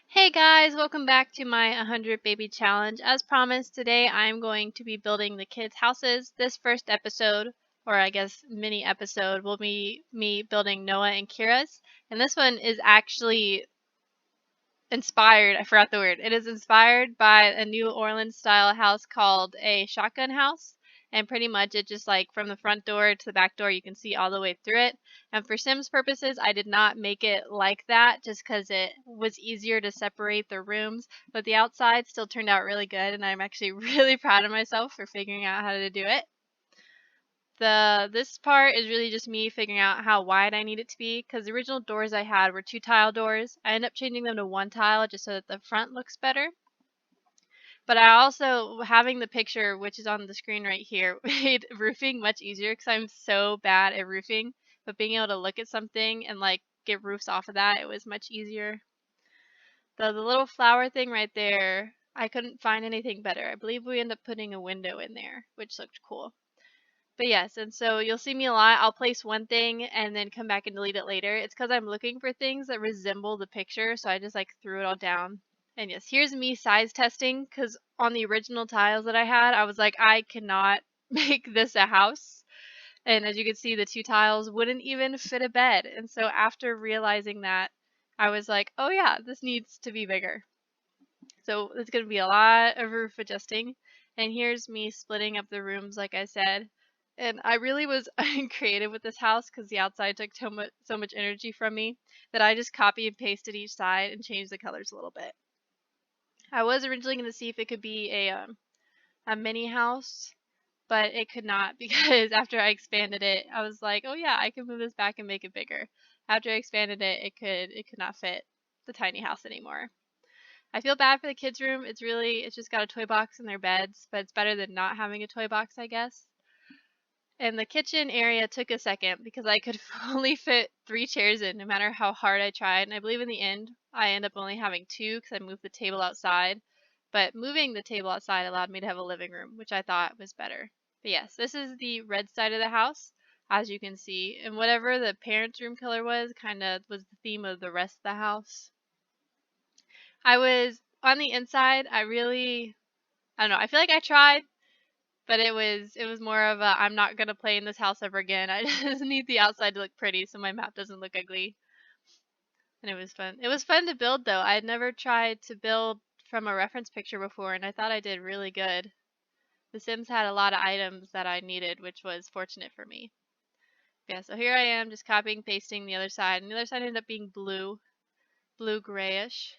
Hey guys, welcome back to my 100 Baby Challenge. As promised, today I'm going to be building the kids' houses. This first episode, or I guess mini episode, will be me building Noah and Kira's. And this one is actually inspired, I forgot the word. It is inspired by a New Orleans style house called a shotgun house. And pretty much it just like from the front door to the back door, you can see all the way through it. And for Sims purposes, I did not make it like that just because it was easier to separate the rooms. But the outside still turned out really good. And I'm actually really proud of myself for figuring out how to do it. This part is really just me figuring out how wide I need it to be because the original doors I had were 2 tile doors. I ended up changing them to 1 tile just so that the front looks better. But I also, having the picture, which is on the screen right here, made roofing much easier because I'm so bad at roofing. But being able to look at something and like get roofs off of that, it was much easier. The little flower thing right there, I couldn't find anything better. I believe we ended up putting a window in there, which looked cool. But yes, and so you'll see me a lot. I'll place one thing and then come back and delete it later. It's because I'm looking for things that resemble the picture, so I just like threw it all down. And yes, here's me size testing because on the original tiles that I had, I was like, I cannot make this a house. And as you can see, the 2 tiles wouldn't even fit a bed. And so after realizing that, I was like, oh yeah, this needs to be bigger. So it's going to be a lot of roof adjusting. And here's me splitting up the rooms, like I said. And I really was creative with this house because the outside took so much energy from me that I just copy and pasted each side and changed the colors a little bit. I was originally going to see if it could be a mini house, but it could not because after I expanded it, I was like, oh yeah, I can move this back and make it bigger. After I expanded it, it could not fit the tiny house anymore. I feel bad for the kids' room. It's just got a toy box in their beds, but it's better than not having a toy box, I guess. And the kitchen area took a second because I could only fit 3 chairs in no matter how hard I tried. And I believe in the end, I end up only having 2 because I moved the table outside. But moving the table outside allowed me to have a living room, which I thought was better. But yes, this is the red side of the house, as you can see. And whatever the parents' room color was, kind of was the theme of the rest of the house. I was on the inside. I don't know. I feel like I tried, but it was more of a I'm not gonna play in this house ever again. I just need the outside to look pretty so my map doesn't look ugly. And it was fun. It was fun to build though. I had never tried to build from a reference picture before, and I thought I did really good. The Sims had a lot of items that I needed, which was fortunate for me. Yeah, so here I am just copying, pasting the other side, and the other side ended up being blue grayish.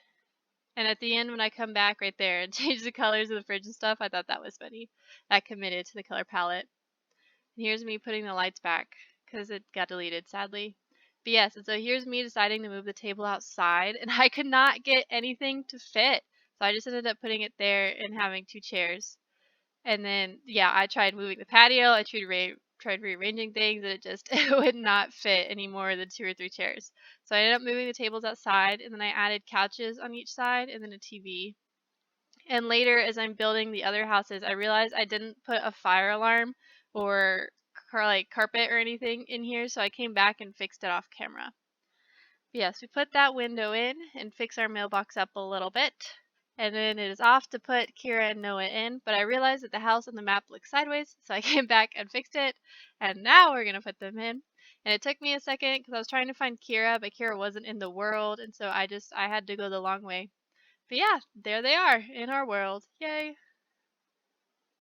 And at the end, when I come back right there and change the colors of the fridge and stuff, I thought that was funny. I committed to the color palette. And here's me putting the lights back because it got deleted, sadly. But yes, and so here's me deciding to move the table outside, and I could not get anything to fit. So I just ended up putting it there and having 2 chairs. And then, yeah, I tried moving the patio. I tried rearranging things, and it just it would not fit any more than 2 or 3 chairs. So I ended up moving the tables outside, and then I added couches on each side, and then a TV. And later, as I'm building the other houses, I realized I didn't put a fire alarm or like carpet or anything in here, so I came back and fixed it off camera. But yes, we put that window in and fix our mailbox up a little bit. And then it is off to put Kira and Noah in, but I realized that the house on the map looks sideways, so I came back and fixed it, and now we're gonna put them in. And it took me a second because I was trying to find Kira, but Kira wasn't in the world, and so I had to go the long way. But yeah, there they are in our world. Yay!